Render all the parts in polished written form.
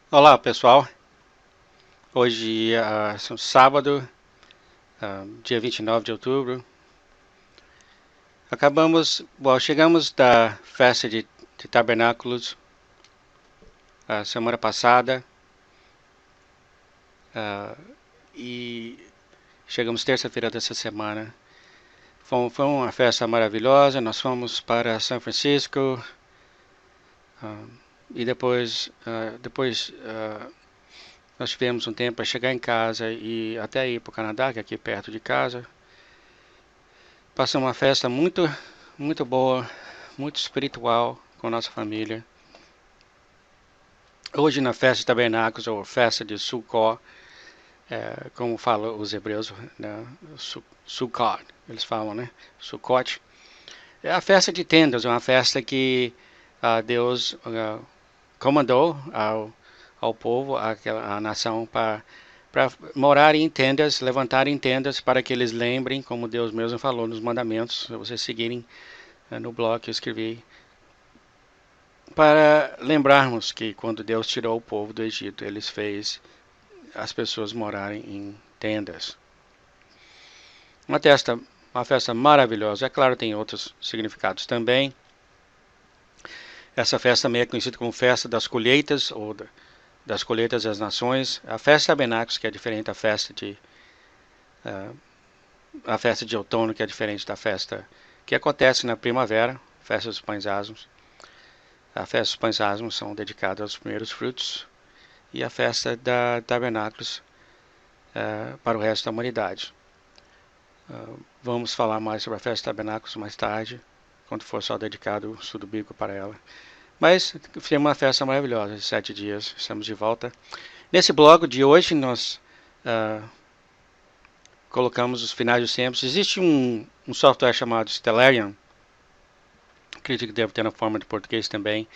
Olá pessoal, hoje é sábado, dia 29 de outubro. Chegamos da festa de tabernáculos a semana passada ah, e chegamos terça-feira dessa semana. Foi uma festa maravilhosa, nós fomos para São Francisco ah, e depois nós tivemos um tempo para chegar em casa e até ir para o Canadá, que é aqui perto de casa. Passamos uma festa muito boa, muito espiritual com nossa família. Hoje na festa de tabernáculos, ou festa de Sukkot, como falam os hebreus, né? Sukkot, eles falam, né? Sukkot. É a festa de tendas, uma festa que Deus comandou ao povo, à nação, para morar em tendas, levantar em tendas, para que eles lembrem, como Deus mesmo falou nos mandamentos, se vocês seguirem no blog que eu escrevi, para lembrarmos que quando Deus tirou o povo do Egito, ele fez as pessoas morarem em tendas. Uma festa, uma festa maravilhosa. É claro, tem outros significados também. Essa festa também é conhecida como festa das colheitas, ou das colheitas das nações. A festa de tabernáculos, que é diferente da a festa de outono, que é diferente da festa que acontece na primavera, festa dos pães asmos. A festa dos pães asmos são dedicadas aos primeiros frutos, e a festa da tabernáculos para o resto da humanidade. Vamos falar mais sobre a festa dos tabernáculos mais tarde, quando for só dedicado o estudo bíblico para ela. Mas foi uma festa maravilhosa, 7 dias, estamos de volta. Nesse blog de hoje nós colocamos os finais dos tempos. Existe um software chamado Stellarium, acredito que deve ter na forma de português também,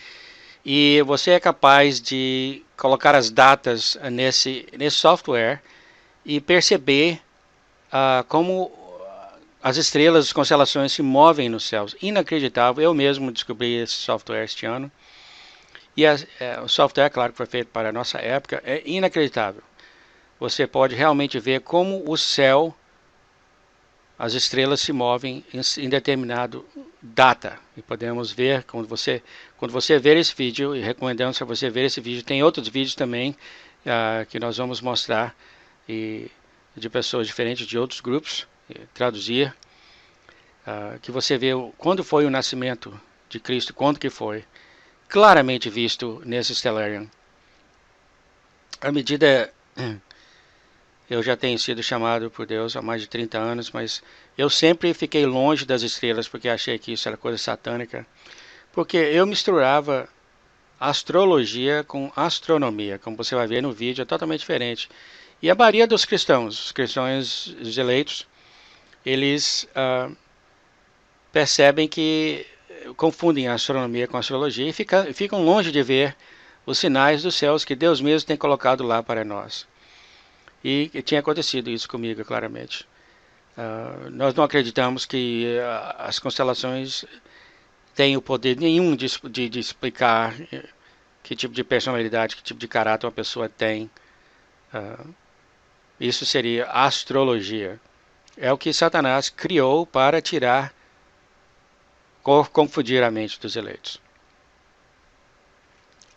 e você é capaz de colocar as datas nesse software e perceber como as estrelas, as constelações se movem nos céus. Inacreditável. Eu mesmo descobri esse software este ano. E o software, claro, que foi feito para a nossa época, é inacreditável. Você pode realmente ver como o céu, as estrelas se movem em determinado data. E podemos ver quando você ver esse vídeo, e recomendamos para você ver esse vídeo. Tem outros vídeos também que nós vamos mostrar de pessoas diferentes de outros grupos, traduzir, que você vê quando foi o nascimento de Cristo, quando que foi, claramente visto nesse Stellarium. À medida, eu já tenho sido chamado por Deus há mais de 30 anos, mas eu sempre fiquei longe das estrelas porque achei que isso era coisa satânica, porque eu misturava astrologia com astronomia, como você vai ver no vídeo, é totalmente diferente. E a maioria dos cristãos, os cristãos eleitos, eles percebem que confundem a astronomia com a astrologia e ficam longe de ver os sinais dos céus que Deus mesmo tem colocado lá para nós. E tinha acontecido isso comigo, claramente. Nós não acreditamos que as constelações têm o poder nenhum de explicar que tipo de personalidade, que tipo de caráter uma pessoa tem. Isso seria astrologia. É o que Satanás criou para confundir a mente dos eleitos.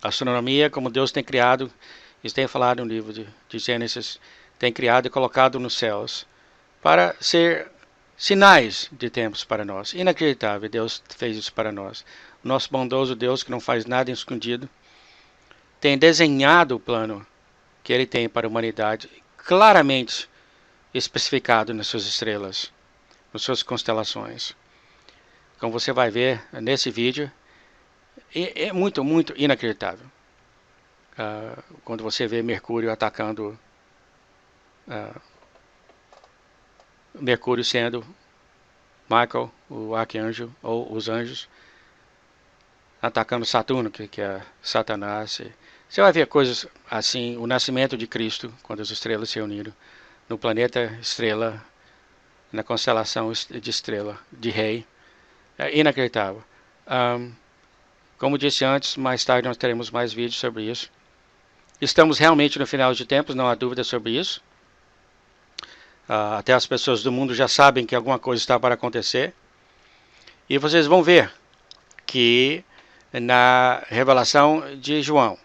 A astronomia, como Deus tem criado, isso tem falado no livro de Gênesis, tem criado e colocado nos céus para ser sinais de tempos para nós. Inacreditável, Deus fez isso para nós. O nosso bondoso Deus, que não faz nada escondido, tem desenhado o plano que ele tem para a humanidade, claramente especificado nas suas estrelas, nas suas constelações. Como você vai ver nesse vídeo, é muito inacreditável. Quando você vê Mercúrio atacando, Mercúrio sendo Michael, o arcanjo, ou os anjos, atacando Saturno, que é Satanás. Você vai ver coisas assim, o nascimento de Cristo, quando as estrelas se uniram, no planeta Estrela, na constelação de Estrela, de Rei. É inacreditável. Como disse antes, mais tarde nós teremos mais vídeos sobre isso. Estamos realmente no final de tempos, não há dúvida sobre isso. Até as pessoas do mundo já sabem que alguma coisa está para acontecer. E vocês vão ver que na revelação de João,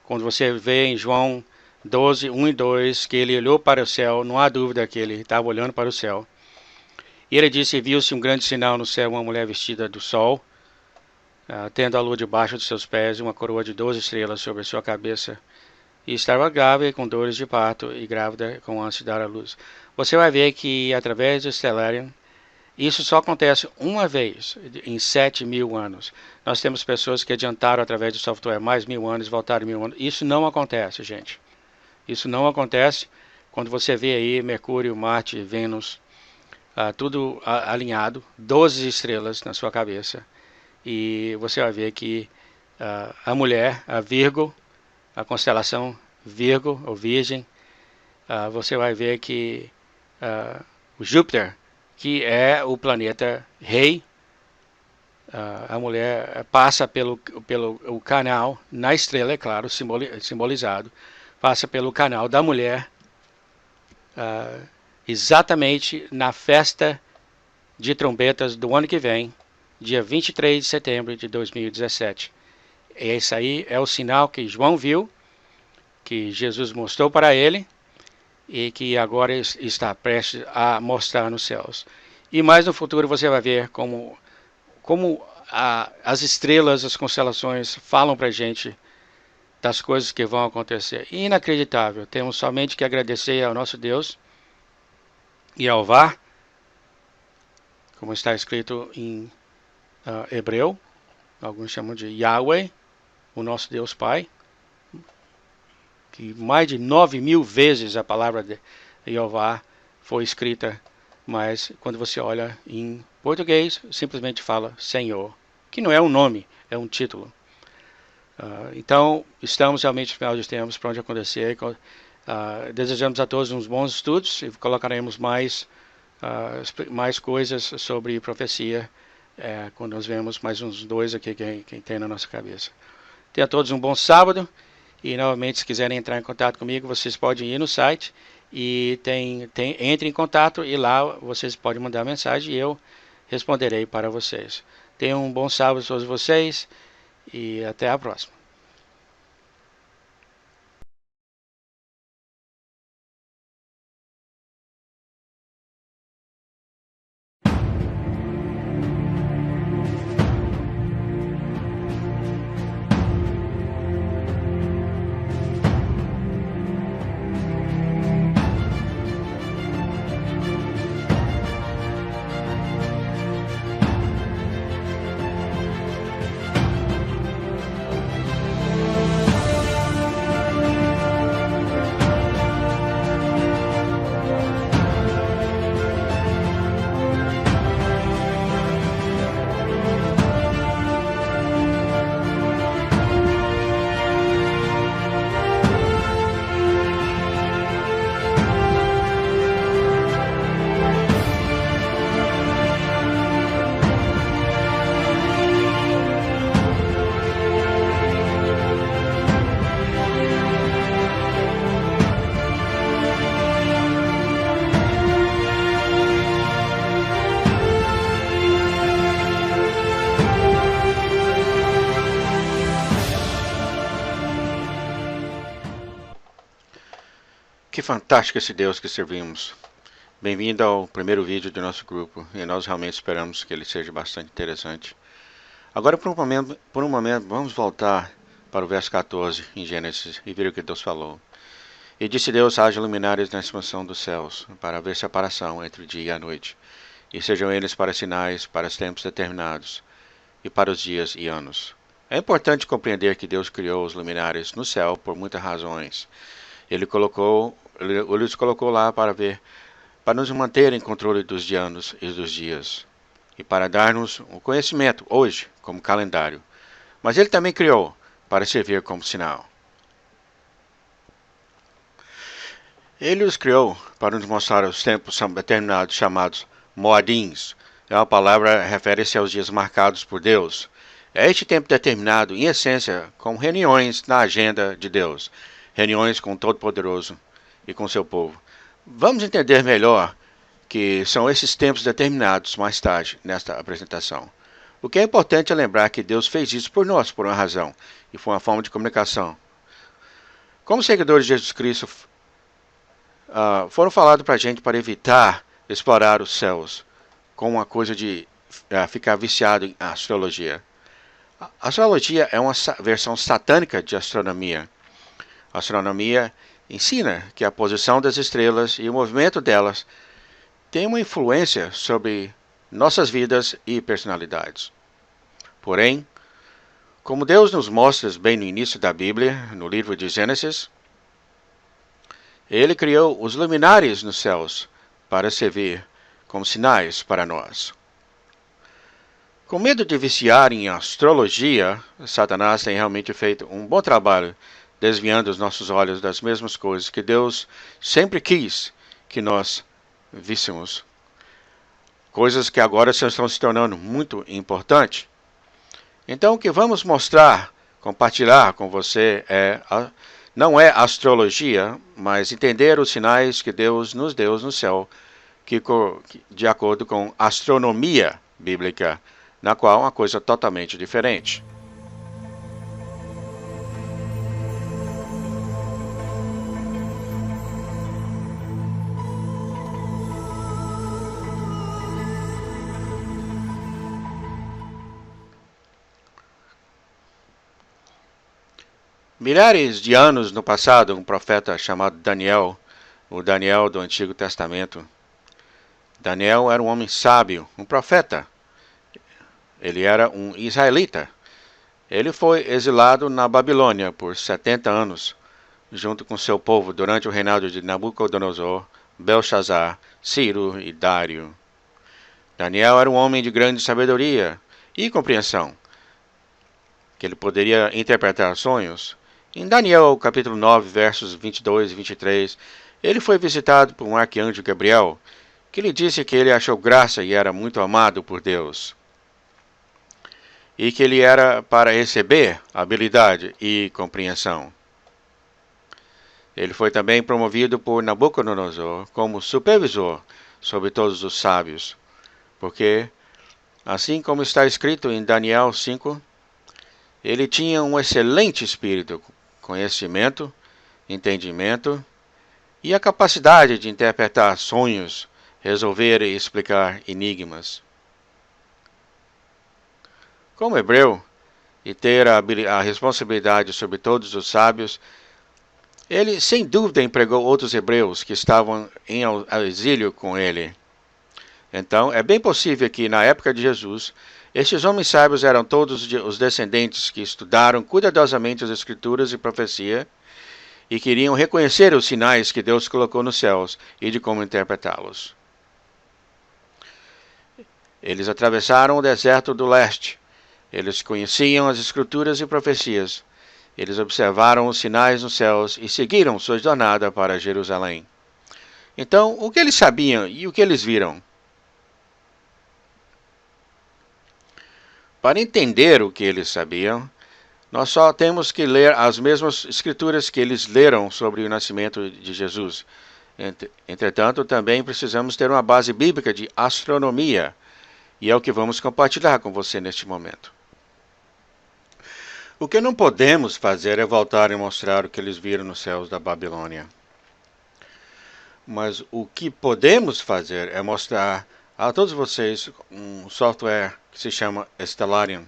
quando você vê em João 12, 1 e 2, que ele olhou para o céu, não há dúvida que ele estava olhando para o céu. E ele disse: viu-se um grande sinal no céu, uma mulher vestida do sol, tendo a lua debaixo de seus pés e uma coroa de 12 estrelas sobre a sua cabeça. E estava grávida com dores de parto e grávida com ânsia de dar à luz. Você vai ver que através do Stellarium, isso só acontece uma vez em 7.000 anos. Nós temos pessoas que adiantaram através do software mais 1.000 anos, voltaram 1.000 anos. Isso não acontece, gente. Isso não acontece quando você vê aí Mercúrio, Marte, Vênus, tudo alinhado, 12 estrelas na sua cabeça. E você vai ver que a mulher, a Virgo, a constelação Virgo, ou Virgem, você vai ver que o Júpiter, que é o planeta rei, a mulher passa pelo o canal, na estrela, é claro, simbolizado, passa pelo canal da mulher, exatamente na festa de trombetas do ano que vem, dia 23 de setembro de 2017. Esse aí é o sinal que João viu, que Jesus mostrou para ele e que agora está prestes a mostrar nos céus. E mais no futuro você vai ver como as estrelas, as constelações falam para a gente das coisas que vão acontecer. Inacreditável. Temos somente que agradecer ao nosso Deus e ao VAR, como está escrito em hebreu, alguns chamam de Yahweh, o nosso Deus Pai, que mais de 9.000 vezes a palavra de Jeová foi escrita, mas quando você olha em português, simplesmente fala Senhor, que não é um nome, é um título. Então, estamos realmente no final dos tempos para onde acontecer. Desejamos a todos uns bons estudos e colocaremos mais coisas sobre profecia quando nós vemos mais uns 2 aqui que tem na nossa cabeça. Tenha a todos um bom sábado. E novamente, se quiserem entrar em contato comigo, vocês podem ir no site e entre em contato e lá vocês podem mandar mensagem e eu responderei para vocês. Tenham um bom sábado a todos vocês e até a próxima. Que fantástico esse Deus que servimos. Bem-vindo ao primeiro vídeo do nosso grupo e nós realmente esperamos que ele seja bastante interessante. Agora, por um momento, vamos voltar para o verso 14 em Gênesis e ver o que Deus falou. E disse Deus: haja luminares na expansão dos céus, para haver separação entre o dia e a noite, e sejam eles para sinais, para os tempos determinados, e para os dias e anos. É importante compreender que Deus criou os luminares no céu por muitas razões. Ele os colocou lá para nos manter em controle dos anos e dos dias, e para dar-nos o conhecimento hoje como calendário. Mas ele também criou para servir como sinal. Ele os criou para nos mostrar os tempos determinados chamados moadins. A palavra refere-se aos dias marcados por Deus. É este tempo determinado, em essência, como reuniões na agenda de Deus. reuniões com o Todo-Poderoso e com seu povo. Vamos entender melhor que são esses tempos determinados mais tarde nesta apresentação. O que é importante é lembrar que Deus fez isso por nós, por uma razão, e foi uma forma de comunicação. Como seguidores de Jesus Cristo, foram falados para a gente para evitar explorar os céus com uma coisa de ficar viciado em astrologia. A astrologia é uma versão satânica de astronomia. A astronomia ensina que a posição das estrelas e o movimento delas tem uma influência sobre nossas vidas e personalidades. Porém, como Deus nos mostra bem no início da Bíblia, no livro de Gênesis, Ele criou os luminares nos céus para servir como sinais para nós. Com medo de viciar em astrologia, Satanás tem realmente feito um bom trabalho desviando os nossos olhos das mesmas coisas que Deus sempre quis que nós víssemos. Coisas que agora estão se tornando muito importantes. Então, o que vamos mostrar, compartilhar com você não é astrologia, mas entender os sinais que Deus nos deu no céu, de acordo com astronomia bíblica, na qual é uma coisa totalmente diferente. Milhares de anos no passado, um profeta chamado Daniel, o Daniel do Antigo Testamento. Daniel era um homem sábio, um profeta. Ele era um israelita. Ele foi exilado na Babilônia por 70 anos, junto com seu povo durante o reinado de Nabucodonosor, Belshazzar, Ciro e Dário. Daniel era um homem de grande sabedoria e compreensão, que ele poderia interpretar sonhos. Em Daniel, capítulo 9, versos 22 e 23, ele foi visitado por um arcanjo Gabriel, que lhe disse que ele achou graça e era muito amado por Deus, e que ele era para receber habilidade e compreensão. Ele foi também promovido por Nabucodonosor como supervisor sobre todos os sábios, porque, assim como está escrito em Daniel 5, ele tinha um excelente espírito, conhecimento, entendimento e a capacidade de interpretar sonhos, resolver e explicar enigmas. Como hebreu, e ter a responsabilidade sobre todos os sábios, ele sem dúvida empregou outros hebreus que estavam em exílio com ele. Então, é bem possível que na época de Jesus, estes homens sábios eram todos os descendentes que estudaram cuidadosamente as Escrituras e profecia e queriam reconhecer os sinais que Deus colocou nos céus e de como interpretá-los. Eles atravessaram o deserto do leste. Eles conheciam as Escrituras e profecias. Eles observaram os sinais nos céus e seguiram sua jornada para Jerusalém. Então, o que eles sabiam e o que eles viram? Para entender o que eles sabiam, nós só temos que ler as mesmas escrituras que eles leram sobre o nascimento de Jesus. Entretanto, também precisamos ter uma base bíblica de astronomia, e é o que vamos compartilhar com você neste momento. O que não podemos fazer é voltar e mostrar o que eles viram nos céus da Babilônia. Mas o que podemos fazer é mostrar a todos vocês um software que se chama Stellarium.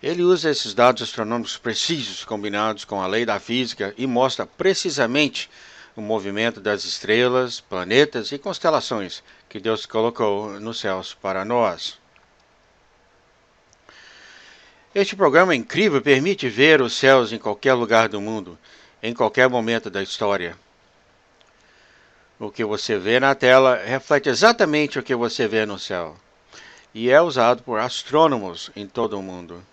Ele usa esses dados astronômicos precisos combinados com a lei da física e mostra precisamente o movimento das estrelas, planetas e constelações que Deus colocou nos céus para nós. Este programa incrível permite ver os céus em qualquer lugar do mundo, em qualquer momento da história. O que você vê na tela reflete exatamente o que você vê no céu, e é usado por astrônomos em todo o mundo.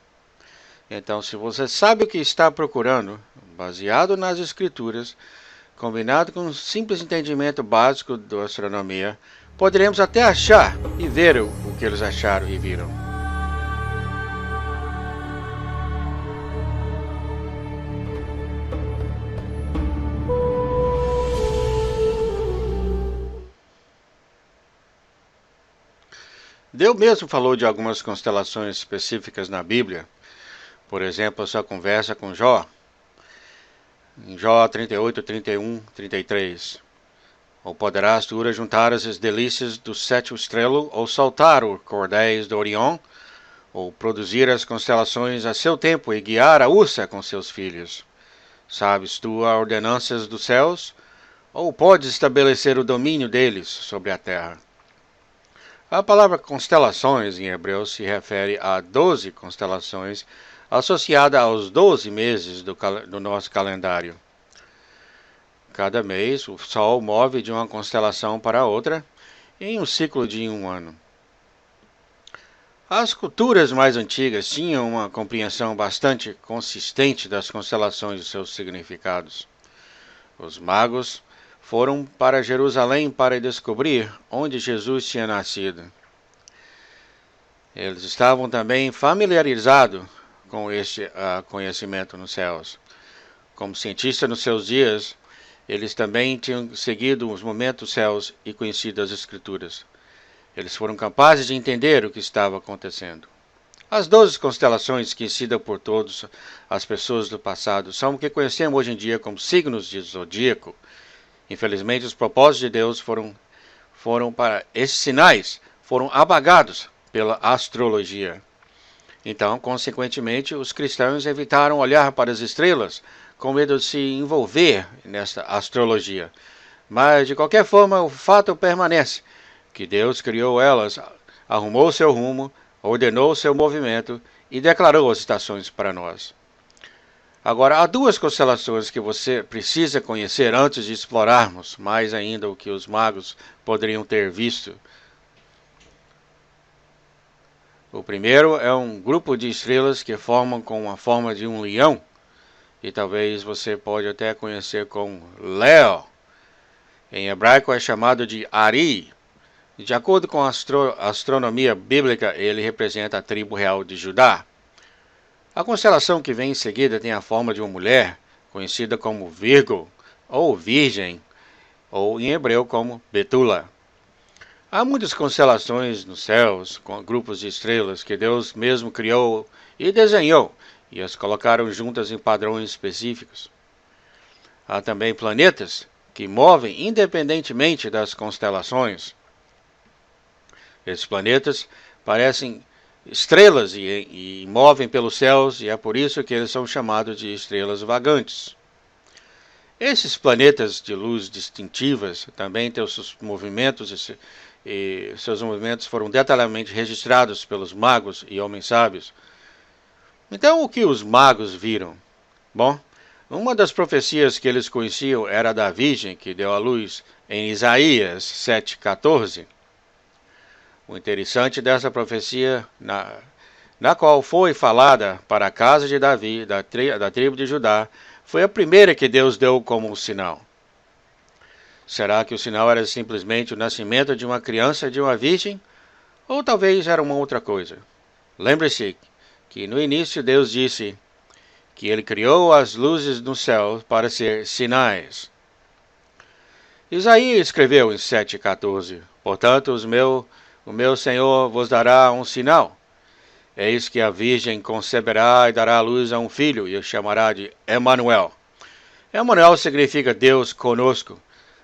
Então, se você sabe o que está procurando, baseado nas escrituras, combinado com um simples entendimento básico da astronomia, poderemos até achar e ver o que eles acharam e viram. Deus mesmo falou de algumas constelações específicas na Bíblia. Por exemplo, a sua conversa com Jó, em Jó 38, 31, 33. Ou poderás tu ajuntar as delícias do sétimo estrelo, ou saltar os cordéis do Orião, ou produzir as constelações a seu tempo e guiar a ursa com seus filhos. Sabes tu as ordenanças dos céus, ou podes estabelecer o domínio deles sobre a terra? A palavra constelações em hebreu se refere a 12 constelações associadas aos 12 meses do nosso calendário. Cada mês, o Sol move de uma constelação para outra em um ciclo de um ano. As culturas mais antigas tinham uma compreensão bastante consistente das constelações e seus significados. Os magos foram para Jerusalém para descobrir onde Jesus tinha nascido. Eles estavam também familiarizados com este conhecimento nos céus. Como cientistas nos seus dias, eles também tinham seguido os momentos dos céus e conhecido as Escrituras. Eles foram capazes de entender o que estava acontecendo. As 12 constelações conhecidas por todas as pessoas do passado são o que conhecemos hoje em dia como signos de zodíaco. Infelizmente, os propósitos de Deus foram para esses sinais foram apagados pela astrologia. Então, consequentemente, os cristãos evitaram olhar para as estrelas com medo de se envolver nesta astrologia. Mas, de qualquer forma, o fato permanece que Deus criou elas, arrumou seu rumo, ordenou seu movimento e declarou as estações para nós. Agora, há duas constelações que você precisa conhecer antes de explorarmos mais ainda o que os magos poderiam ter visto. O primeiro é um grupo de estrelas que formam com a forma de um leão, e talvez você pode até conhecer como Leo. Em hebraico é chamado de Ari. De acordo com a astronomia bíblica, ele representa a tribo real de Judá. A constelação que vem em seguida tem a forma de uma mulher, conhecida como Virgo, ou Virgem, ou em hebreu como Betula. Há muitas constelações nos céus, com grupos de estrelas que Deus mesmo criou e desenhou, e as colocaram juntas em padrões específicos. Há também planetas que movem independentemente das constelações. Esses planetas parecem estrelas e movem pelos céus, e é por isso que eles são chamados de estrelas vagantes. Esses planetas de luz distintivas também têm os seus movimentos e seus movimentos foram detalhadamente registrados pelos magos e homens sábios. Então, o que os magos viram? Bom, uma das profecias que eles conheciam era da Virgem que deu à luz em Isaías 7,14. O interessante dessa profecia, na qual foi falada para a casa de Davi, da tribo de Judá, foi a primeira que Deus deu como um sinal. Será que o sinal era simplesmente o nascimento de uma criança de uma virgem? Ou talvez era uma outra coisa? Lembre-se que no início Deus disse que Ele criou as luzes no céu para ser sinais. Isaías escreveu em 7,14: Portanto, o meu Senhor vos dará um sinal. Eis que a virgem conceberá e dará à luz a um filho, e o chamará de Emanuel. Emanuel significa Deus conosco.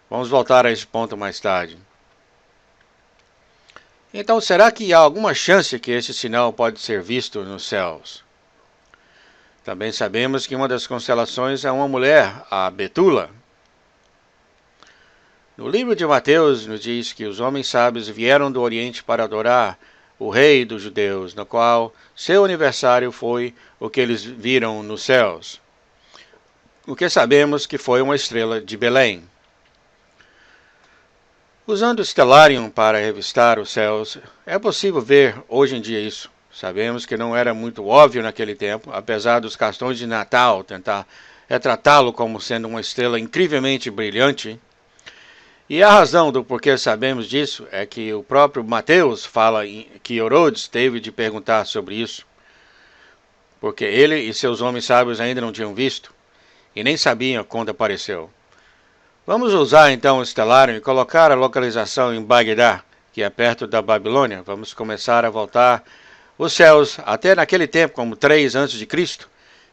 Vamos voltar a esse ponto mais tarde. Então, será que há alguma chance que esse sinal pode ser visto nos céus? Também sabemos que uma das constelações é uma mulher, a Betula. No livro de Mateus nos diz que os homens sábios vieram do Oriente para adorar o rei dos judeus, no qual seu aniversário foi o que eles viram nos céus. O que sabemos que foi uma estrela de Belém. Usando o Stellarium para revistar os céus, é possível ver hoje em dia isso. Sabemos que não era muito óbvio naquele tempo, apesar dos cartões de Natal tentar retratá-lo como sendo uma estrela incrivelmente brilhante. E a razão do porquê sabemos disso é que o próprio Mateus fala que Herodes teve de perguntar sobre isso, porque ele e seus homens sábios ainda não tinham visto, e nem sabiam quando apareceu. Vamos usar então o Stellarium e colocar a localização em Bagdá, que é perto da Babilônia. Vamos começar a voltar os céus até naquele tempo, como 3 antes de Cristo,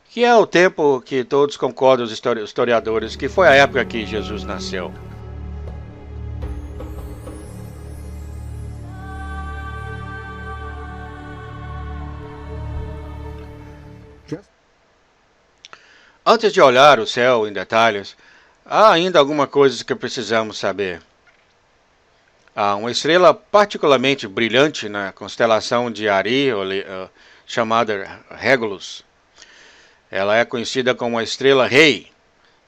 que é o tempo que todos concordam, os historiadores, que foi a época que Jesus nasceu. Antes de olhar o céu em detalhes, há ainda alguma coisa que precisamos saber. Há uma estrela particularmente brilhante na constelação de Ari, chamada Regulus. Ela é conhecida como a estrela rei,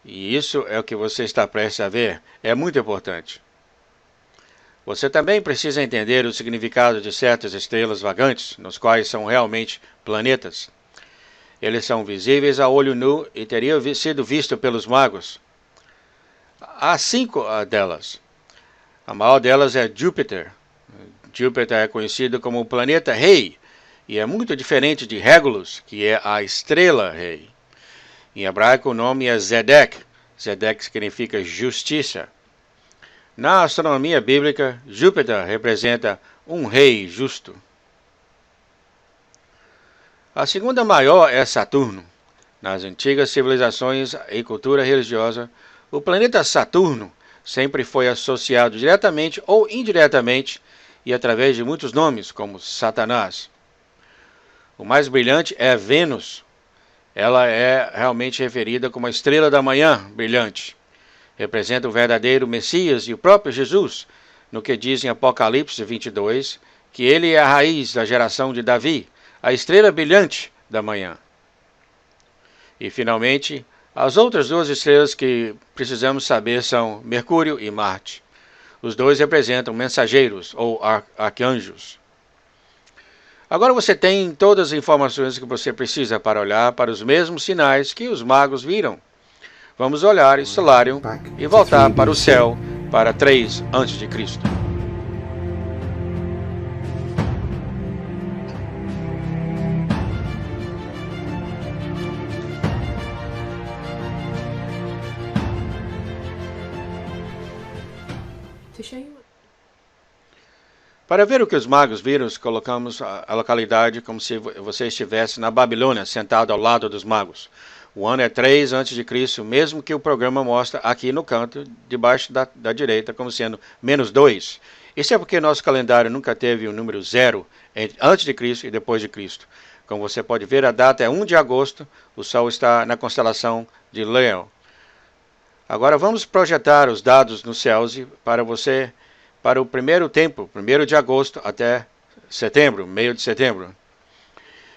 e isso é o que você está prestes a ver. É muito importante. Você também precisa entender o significado de certas estrelas vagantes, nos quais são realmente planetas. Eles são visíveis a olho nu e teriam sido vistos pelos magos. Há 5 delas. A maior delas é Júpiter. Júpiter é conhecido como o planeta rei e é muito diferente de Regulus, que é a estrela rei. Em hebraico o nome é Zedek. Zedek significa justiça. Na astronomia bíblica, Júpiter representa um rei justo. A segunda maior é Saturno. Nas antigas civilizações e cultura religiosa, o planeta Saturno sempre foi associado diretamente ou indiretamente e através de muitos nomes, como Satanás. O mais brilhante é Vênus. Ela é realmente referida como a estrela da manhã brilhante. Representa o verdadeiro Messias e o próprio Jesus, no que diz em Apocalipse 22, que ele é a raiz da geração de Davi, a estrela brilhante da manhã. E, finalmente, as outras 2 estrelas que precisamos saber são Mercúrio e Marte. Os 2 representam mensageiros ou arcanjos. Agora você tem todas as informações que você precisa para olhar para os mesmos sinais que os magos viram. Vamos olhar Stellarium e voltar para o céu para 3 a.C. Para ver o que os magos viram, colocamos a localidade como se você estivesse na Babilônia, sentado ao lado dos magos. O ano é 3 a.C., mesmo que o programa mostra aqui no canto, debaixo da direita, como sendo -2. Isso é porque nosso calendário nunca teve o número 0 antes de Cristo e depois de Cristo. Como você pode ver, a data é 1 de agosto, o Sol está na constelação de Leão. Agora vamos projetar os dados nos céus para o primeiro tempo, 1º de agosto até setembro, meio de setembro.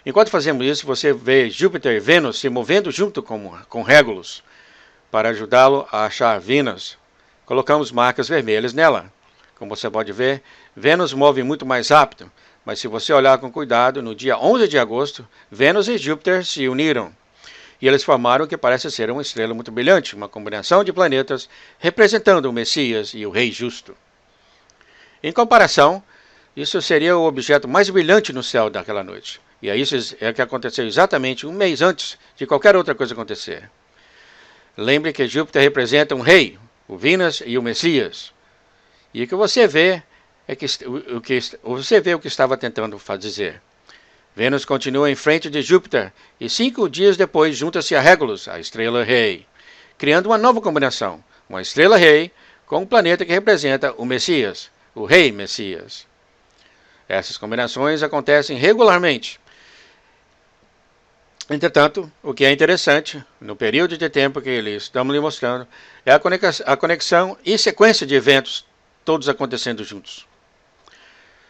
Enquanto fazemos isso, você vê Júpiter e Vênus se movendo junto com Regulus. Para ajudá-lo a achar Vênus, colocamos marcas vermelhas nela. Como você pode ver, Vênus move muito mais rápido, mas se você olhar com cuidado, no dia 11 de agosto, Vênus e Júpiter se uniram. E eles formaram o que parece ser uma estrela muito brilhante, uma combinação de planetas representando o Messias e o Rei Justo. Em comparação, isso seria o objeto mais brilhante no céu daquela noite. E isso é o que aconteceu exatamente 1 mês antes de qualquer outra coisa acontecer. Lembre que Júpiter representa um rei, o Vênus e o Messias. E o que você vê é o que estava tentando dizer. Vênus continua em frente de Júpiter e 5 dias depois junta-se a Regulus, a estrela rei, criando uma nova combinação, uma estrela rei com um planeta que representa o Messias, o Rei Messias. Essas combinações acontecem regularmente. Entretanto, o que é interessante, no período de tempo que estamos lhe mostrando, é a conexão e sequência de eventos, todos acontecendo juntos.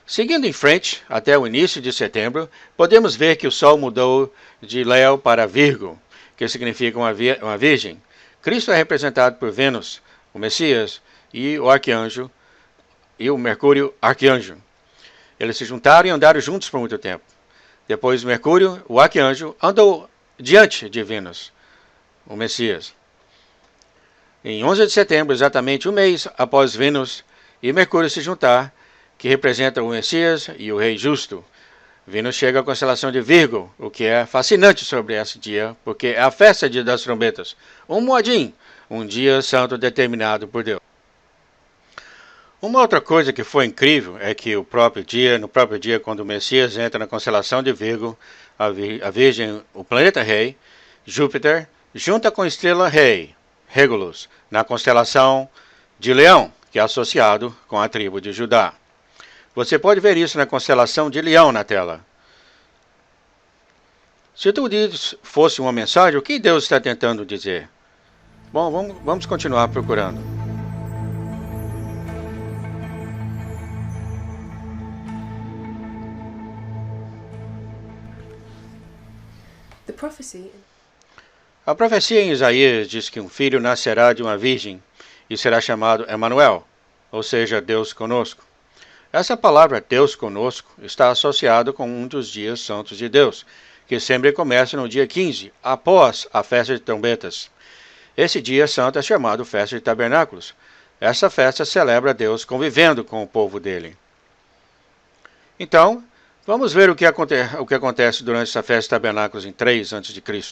Seguindo em frente, até o início de setembro, podemos ver que o Sol mudou de Leo para Virgo, que significa uma virgem. Cristo é representado por Vênus, o Messias, e o arcanjo, e o Mercúrio, arcanjo. Eles se juntaram e andaram juntos por muito tempo. Depois Mercúrio, o arcanjo, andou diante de Vênus, o Messias. Em 11 de setembro, exatamente 1 mês após Vênus e Mercúrio se juntar, que representa o Messias e o Rei Justo, Vênus chega à constelação de Virgo, o que é fascinante sobre esse dia, porque é a festa das trombetas, um Moadim, um dia santo determinado por Deus. Uma outra coisa que foi incrível é que no próprio dia, quando o Messias entra na constelação de Virgo, a Virgem, o planeta Rei, Júpiter, junta com a estrela Rei, Regulus, na constelação de Leão, que é associado com a tribo de Judá. Você pode ver isso na constelação de Leão na tela. Se tudo isso fosse uma mensagem, o que Deus está tentando dizer? Bom, vamos continuar procurando. A profecia em Isaías diz que um filho nascerá de uma virgem e será chamado Emanuel, ou seja, Deus conosco. Essa palavra Deus conosco está associada com um dos dias santos de Deus, que sempre começa no dia 15, após a festa de trombetas. Esse dia santo é chamado Festa de Tabernáculos. Essa festa celebra Deus convivendo com o povo dele. Então, vamos ver o que acontece durante essa festa de tabernáculos em 3 a.C.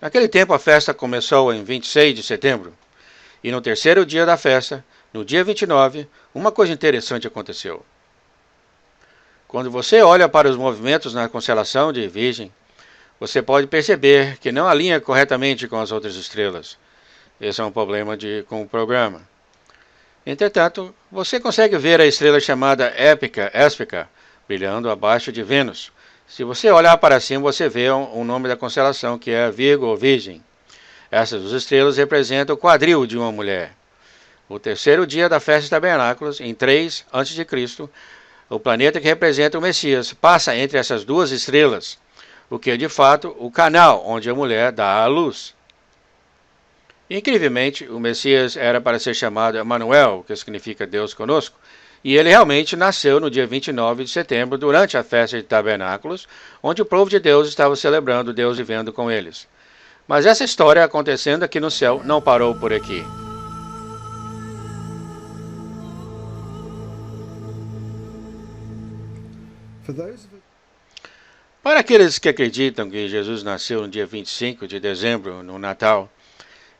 Naquele tempo a festa começou em 26 de setembro. E no terceiro dia da festa, no dia 29, uma coisa interessante aconteceu. Quando você olha para os movimentos na constelação de Virgem, você pode perceber que não alinha corretamente com as outras estrelas. Esse é um problema com o programa. Entretanto, você consegue ver a estrela chamada Éspica brilhando abaixo de Vênus. Se você olhar para cima, você vê o nome da constelação, que é Virgo ou Virgem. Essas duas estrelas representam o quadril de uma mulher. O terceiro dia da festa de tabernáculos, em 3 a.C., o planeta que representa o Messias passa entre essas duas estrelas, o que é de fato o canal onde a mulher dá à luz. Incrivelmente, o Messias era para ser chamado Emanuel, que significa Deus conosco, e ele realmente nasceu no dia 29 de setembro, durante a festa de tabernáculos, onde o povo de Deus estava celebrando Deus vivendo com eles. Mas essa história acontecendo aqui no céu não parou por aqui. Para aqueles que acreditam que Jesus nasceu no dia 25 de dezembro, no Natal,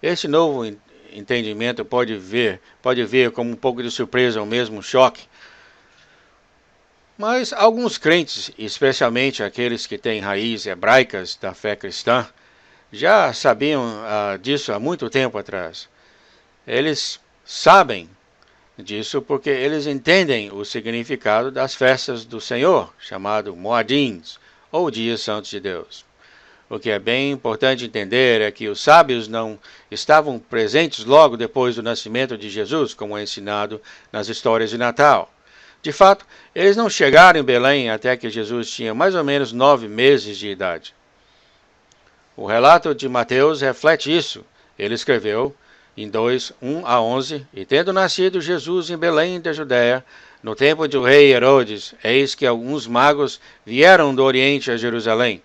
esse novo entendimento pode vir como um pouco de surpresa ou mesmo choque. Mas alguns crentes, especialmente aqueles que têm raízes hebraicas da fé cristã, já sabiam disso há muito tempo atrás. Eles sabem disso porque eles entendem o significado das festas do Senhor, chamado Moadins, ou Dias Santos de Deus. O que é bem importante entender é que os sábios não estavam presentes logo depois do nascimento de Jesus, como é ensinado nas histórias de Natal. De fato, eles não chegaram em Belém até que Jesus tinha mais ou menos 9 meses de idade. O relato de Mateus reflete isso. Ele escreveu em 2, 1 a 11, e tendo nascido Jesus em Belém da Judéia, no tempo do rei Herodes, eis que alguns magos vieram do Oriente a Jerusalém,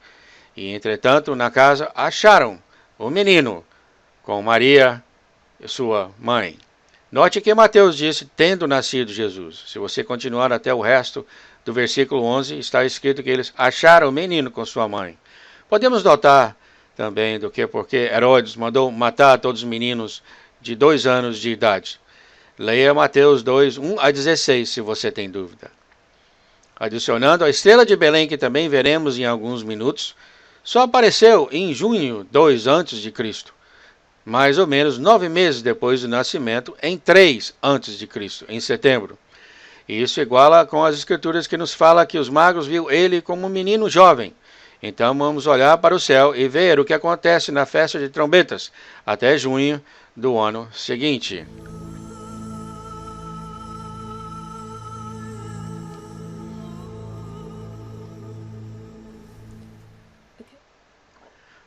e entretanto na casa acharam o menino com Maria, sua mãe. Note que Mateus disse, tendo nascido Jesus. Se você continuar até o resto do versículo 11, está escrito que eles acharam o menino com sua mãe. Podemos notar também porque Herodes mandou matar todos os meninos de 2 anos de idade. Leia Mateus 2, 1 a 16, se você tem dúvida. Adicionando, a estrela de Belém, que também veremos em alguns minutos, só apareceu em junho 2 a.C., mais ou menos 9 meses depois do nascimento, em 3 a.C., em setembro. E isso iguala com as escrituras que nos fala que os magos viu ele como um menino jovem. Então vamos olhar para o céu e ver o que acontece na festa de trombetas, até junho do ano seguinte.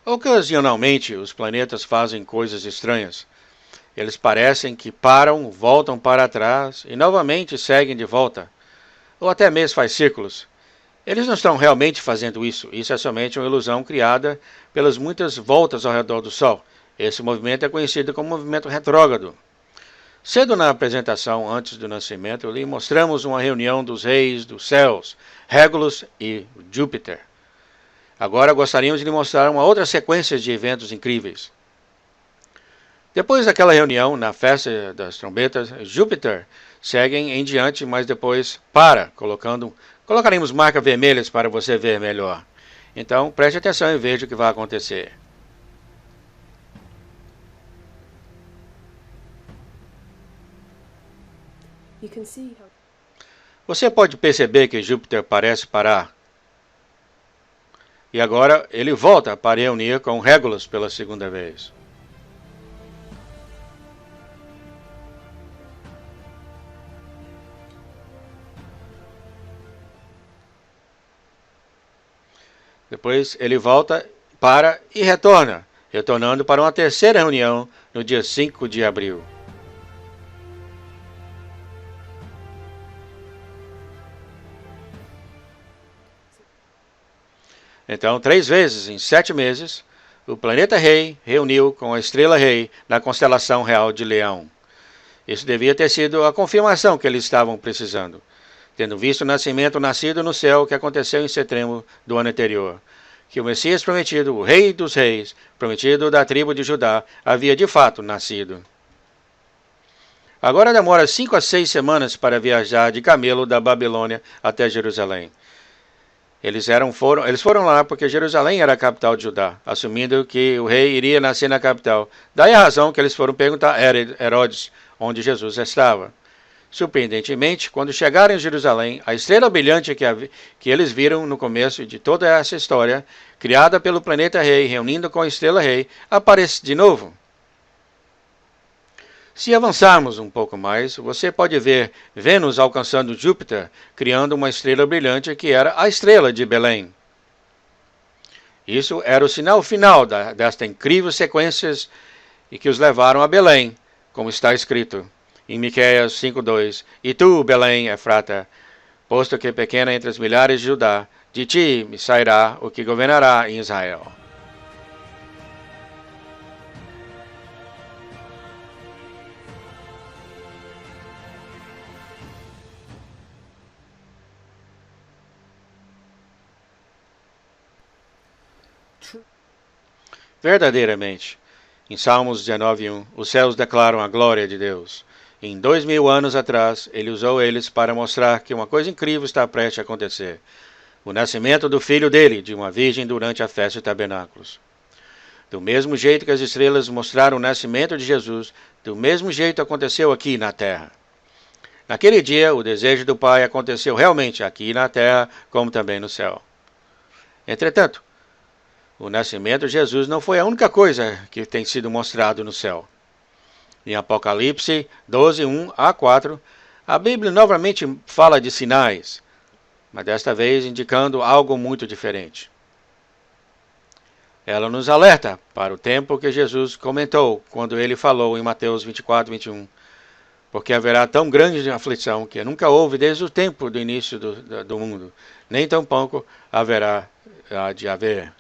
Ocasionalmente, os planetas fazem coisas estranhas. Eles parecem que param, voltam para trás e novamente seguem de volta, ou até mesmo faz círculos. Eles não estão realmente fazendo isso. Isso é somente uma ilusão criada pelas muitas voltas ao redor do Sol. Esse movimento é conhecido como movimento retrógrado. Cedo na apresentação, antes do nascimento, lhe mostramos uma reunião dos reis dos céus, Regulus e Júpiter. Agora gostaríamos de lhe mostrar uma outra sequência de eventos incríveis. Depois daquela reunião, na festa das trombetas, Júpiter segue em diante, mas depois para, colocaremos marcas vermelhas para você ver melhor. Então, preste atenção e veja o que vai acontecer. Você pode perceber que Júpiter parece parar. E agora ele volta para reunir com Regulus pela segunda vez. Depois ele volta para e retorna, retornando para uma terceira reunião no dia 5 de abril. Então, 3 vezes em 7 meses, o planeta Rei reuniu com a estrela Rei na constelação real de Leão. Isso devia ter sido a confirmação que eles estavam precisando, tendo visto o nascido no céu que aconteceu em setembro do ano anterior, que o Messias prometido, o Rei dos Reis, prometido da tribo de Judá, havia de fato nascido. Agora demora 5 a 6 semanas para viajar de camelo da Babilônia até Jerusalém. Eles foram lá porque Jerusalém era a capital de Judá, assumindo que o rei iria nascer na capital. Daí a razão que eles foram perguntar a Herodes onde Jesus estava. Surpreendentemente, quando chegaram em Jerusalém, a estrela brilhante que eles viram no começo de toda essa história, criada pelo planeta Rei, reunindo com a estrela Rei, aparece de novo. Se avançarmos um pouco mais, você pode ver Vênus alcançando Júpiter, criando uma estrela brilhante que era a estrela de Belém. Isso era o sinal final desta incrível sequência e que os levaram a Belém, como está escrito em Miqueias 5:2. E tu, Belém, Efrata, posto que pequena entre as milhares de Judá, de ti me sairá o que governará em Israel. Verdadeiramente, em Salmos 19:1, os céus declaram a glória de Deus. Em 2000 anos atrás, ele usou eles para mostrar que uma coisa incrível está prestes a acontecer. O nascimento do filho dele, de uma virgem durante a festa de tabernáculos. Do mesmo jeito que as estrelas mostraram o nascimento de Jesus, do mesmo jeito aconteceu aqui na terra. Naquele dia, o desejo do Pai aconteceu realmente aqui na terra, como também no céu. Entretanto, o nascimento de Jesus não foi a única coisa que tem sido mostrado no céu. Em Apocalipse 12:1-4, a Bíblia novamente fala de sinais, mas desta vez indicando algo muito diferente. Ela nos alerta para o tempo que Jesus comentou quando ele falou em Mateus 24:21, porque haverá tão grande aflição que nunca houve desde o tempo do início do mundo, nem tampouco haverá de haver.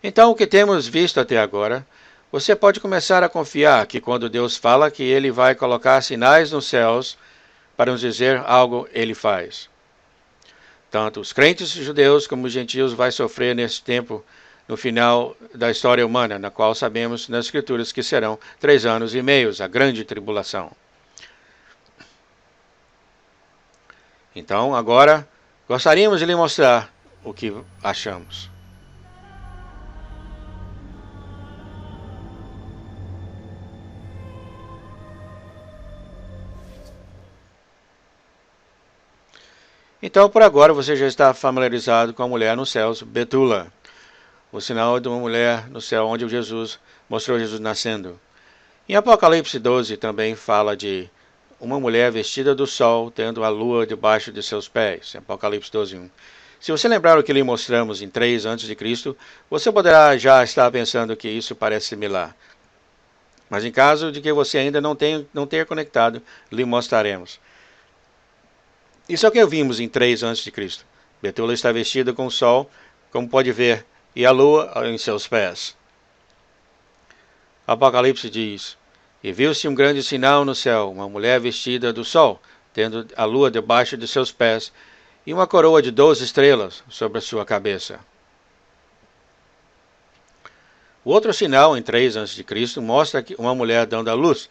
Então, o que temos visto até agora, você pode começar a confiar que quando Deus fala que Ele vai colocar sinais nos céus para nos dizer algo, Ele faz. Tanto os crentes judeus como os gentios vão sofrer nesse tempo, no final da história humana, na qual sabemos nas Escrituras que serão 3 anos e meio, a grande tribulação. Então, agora, gostaríamos de lhe mostrar o que achamos. Então, por agora, você já está familiarizado com a mulher nos céus, Betula, o sinal de uma mulher no céu onde Jesus mostrou Jesus nascendo. Em Apocalipse 12 também fala de uma mulher vestida do sol, tendo a lua debaixo de seus pés, Apocalipse 12:1. Se você lembrar o que lhe mostramos em 3 a.C., você poderá já estar pensando que isso parece similar. Mas em caso de que você ainda não tenha conectado, lhe mostraremos. Isso é o que vimos em 3 a.C. Betula está vestida com o sol, como pode ver, e a lua em seus pés. Apocalipse diz: E viu-se um grande sinal no céu, uma mulher vestida do sol, tendo a lua debaixo de seus pés, e uma coroa de 12 estrelas sobre a sua cabeça. O outro sinal, em 3 a.C., mostra que uma mulher dando à luz.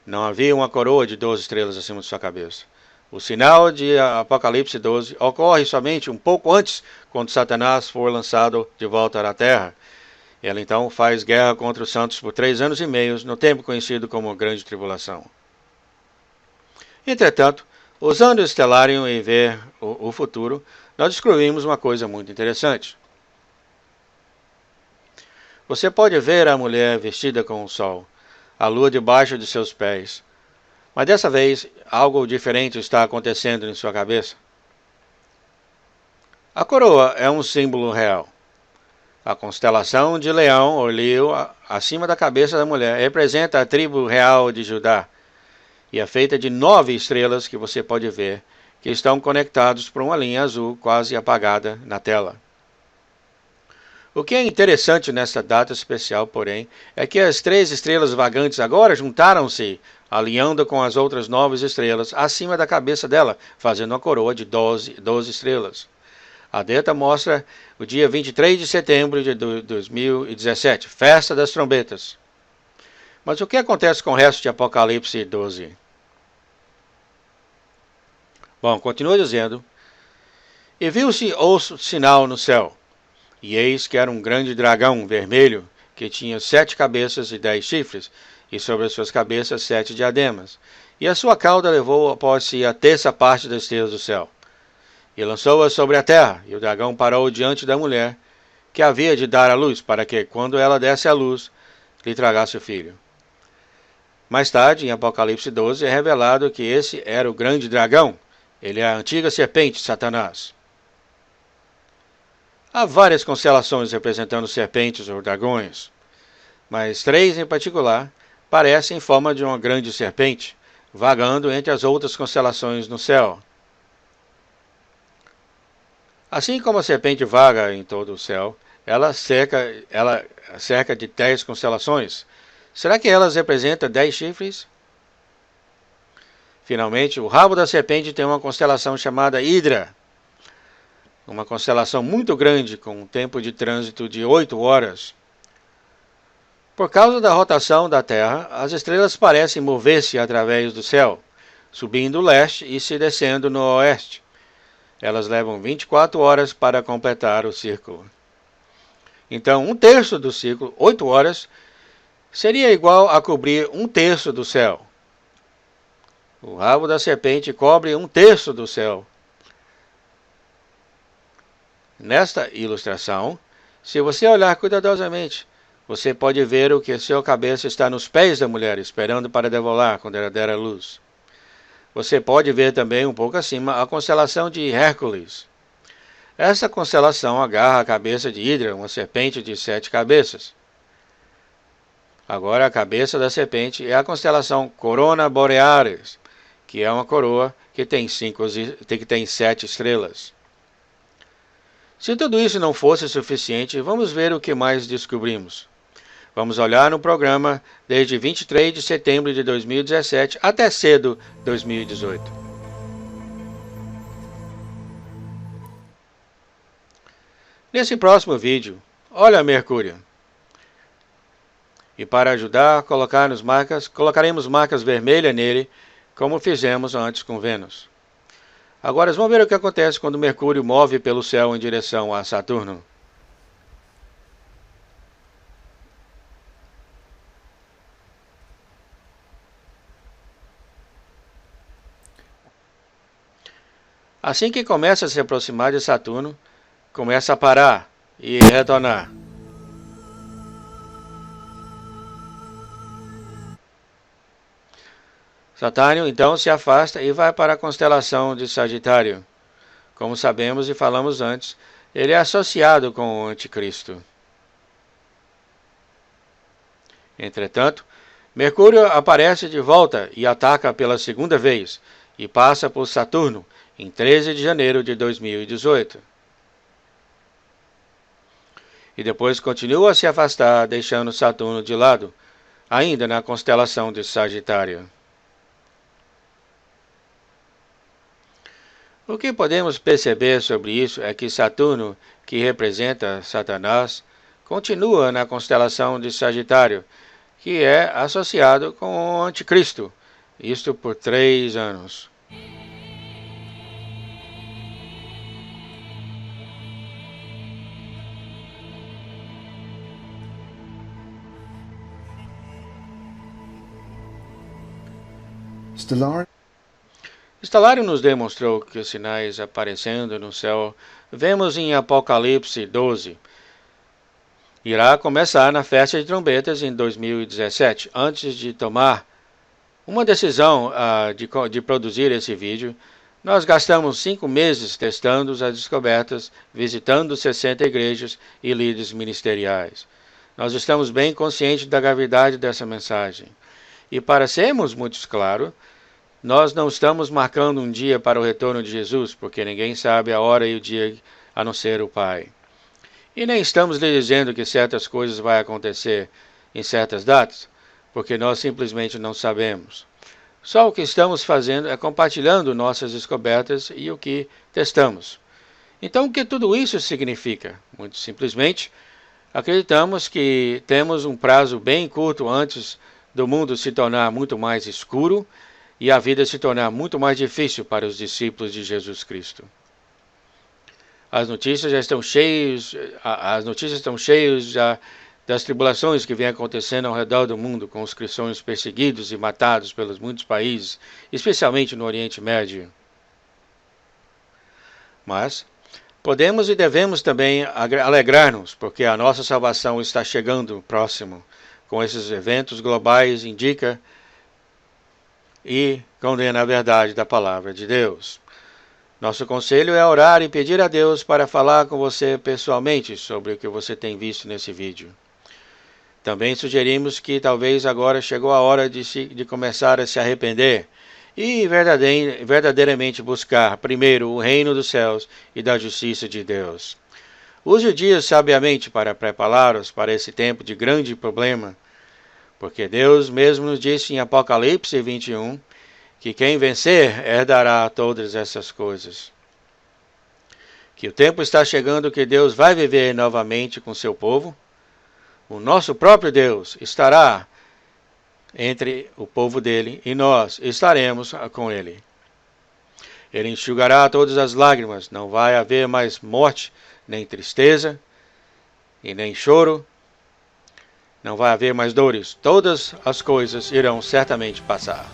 Não havia uma coroa de 12 estrelas acima de sua cabeça. O sinal de Apocalipse 12 ocorre somente um pouco antes, quando Satanás for lançado de volta à terra. Ele então faz guerra contra os santos por 3 anos e meio, no tempo conhecido como Grande Tribulação. Entretanto, usando o Stellarium e ver o futuro, nós descobrimos uma coisa muito interessante. Você pode ver a mulher vestida com o sol, a lua debaixo de seus pés. Mas dessa vez, algo diferente está acontecendo em sua cabeça. A coroa é um símbolo real. A constelação de leão ou Leo acima da cabeça da mulher representa a tribo real de Judá e é feita de 9 estrelas que você pode ver, que estão conectados por uma linha azul quase apagada na tela. O que é interessante nesta data especial, porém, é que as 3 estrelas vagantes agora juntaram-se, alinhando com as outras 9 estrelas acima da cabeça dela, fazendo uma coroa de 12 estrelas. A data mostra o dia 23 de setembro de 2017, Festa das Trombetas. Mas o que acontece com o resto de Apocalipse 12? Bom, continua dizendo: E viu-se outro sinal no céu, e eis que era um grande dragão vermelho, que tinha 7 cabeças e 10 chifres, e sobre as suas cabeças 7 diademas. E a sua cauda levou após si a terça parte das estrelas do céu. E lançou-a sobre a terra, e o dragão parou diante da mulher, que havia de dar à luz, para que, quando ela desse à luz, lhe tragasse o filho. Mais tarde, em Apocalipse 12, é revelado que esse era o grande dragão. Ele é a antiga serpente, Satanás. Há várias constelações representando serpentes ou dragões, mas 3 em particular parecem em forma de uma grande serpente, vagando entre as outras constelações no céu. Assim como a serpente vaga em todo o céu, ela cerca de 10 constelações. Será que elas representam 10 chifres? Finalmente, o rabo da serpente tem uma constelação chamada Hidra, uma constelação muito grande com um tempo de trânsito de 8 horas. Por causa da rotação da Terra, as estrelas parecem mover-se através do céu, subindo leste e se descendo no oeste. Elas levam 24 horas para completar o círculo. Então, 1/3 do círculo, 8 horas, seria igual a cobrir 1/3 do céu. O rabo da serpente cobre 1/3 do céu. Nesta ilustração, se você olhar cuidadosamente, você pode ver o que sua cabeça está nos pés da mulher, esperando para devolar quando ela der a luz. Você pode ver também um pouco acima a constelação de Hércules. Essa constelação agarra a cabeça de Hidra, uma serpente de 7 cabeças. Agora a cabeça da serpente é a constelação Corona Borealis, que é uma coroa que tem 7 estrelas. Se tudo isso não fosse suficiente, vamos ver o que mais descobrimos. Vamos olhar no programa desde 23 de setembro de 2017 até cedo 2018. Nesse próximo vídeo, olha Mercúrio. E para ajudar, colocaremos marcas vermelhas nele, como fizemos antes com Vênus. Agora vamos ver o que acontece quando Mercúrio move pelo céu em direção a Saturno. Assim que começa a se aproximar de Saturno, começa a parar e retornar. Saturno então se afasta e vai para a constelação de Sagitário. Como sabemos e falamos antes, ele é associado com o Anticristo. Entretanto, Mercúrio aparece de volta e ataca pela segunda vez, e passa por Saturno em 13 de janeiro de 2018. E depois continua a se afastar, deixando Saturno de lado, ainda na constelação de Sagitário. O que podemos perceber sobre isso é que Saturno, que representa Satanás, continua na constelação de Sagitário, que é associado com o Anticristo, isto por 3 anos. Stellarium nos demonstrou que os sinais aparecendo no céu vemos em Apocalipse 12. Irá começar na festa de trombetas em 2017. Antes de tomar uma decisão de produzir esse vídeo, nós gastamos 5 meses testando as descobertas, visitando 60 igrejas e líderes ministeriais. Nós estamos bem conscientes da gravidade dessa mensagem. E para sermos muito claros, nós não estamos marcando um dia para o retorno de Jesus, porque ninguém sabe a hora e o dia a não ser o Pai. E nem estamos lhe dizendo que certas coisas vão acontecer em certas datas, porque nós simplesmente não sabemos. Só o que estamos fazendo é compartilhando nossas descobertas e o que testamos. Então, o que tudo isso significa? Muito simplesmente, acreditamos que temos um prazo bem curto antes do mundo se tornar muito mais escuro e a vida se tornar muito mais difícil para os discípulos de Jesus Cristo. As notícias estão cheias das tribulações que vêm acontecendo ao redor do mundo, com os cristãos perseguidos e matados pelos muitos países, especialmente no Oriente Médio. Mas podemos e devemos também alegrar-nos, porque a nossa salvação está chegando próximo. Com esses eventos globais indica e condena a verdade da palavra de Deus. Nosso conselho é orar e pedir a Deus para falar com você pessoalmente sobre o que você tem visto nesse vídeo. Também sugerimos que talvez agora chegou a hora de começar a se arrepender e verdadeiramente buscar primeiro o reino dos céus e da justiça de Deus. Use o dia sabiamente para prepará-los para esse tempo de grande problema, porque Deus mesmo nos disse em Apocalipse 21 que quem vencer herdará todas essas coisas. Que o tempo está chegando que Deus vai viver novamente com seu povo. O nosso próprio Deus estará entre o povo dele e nós estaremos com ele. Ele enxugará todas as lágrimas, não vai haver mais morte, nem tristeza, e nem choro, não vai haver mais dores. Todas as coisas irão certamente passar.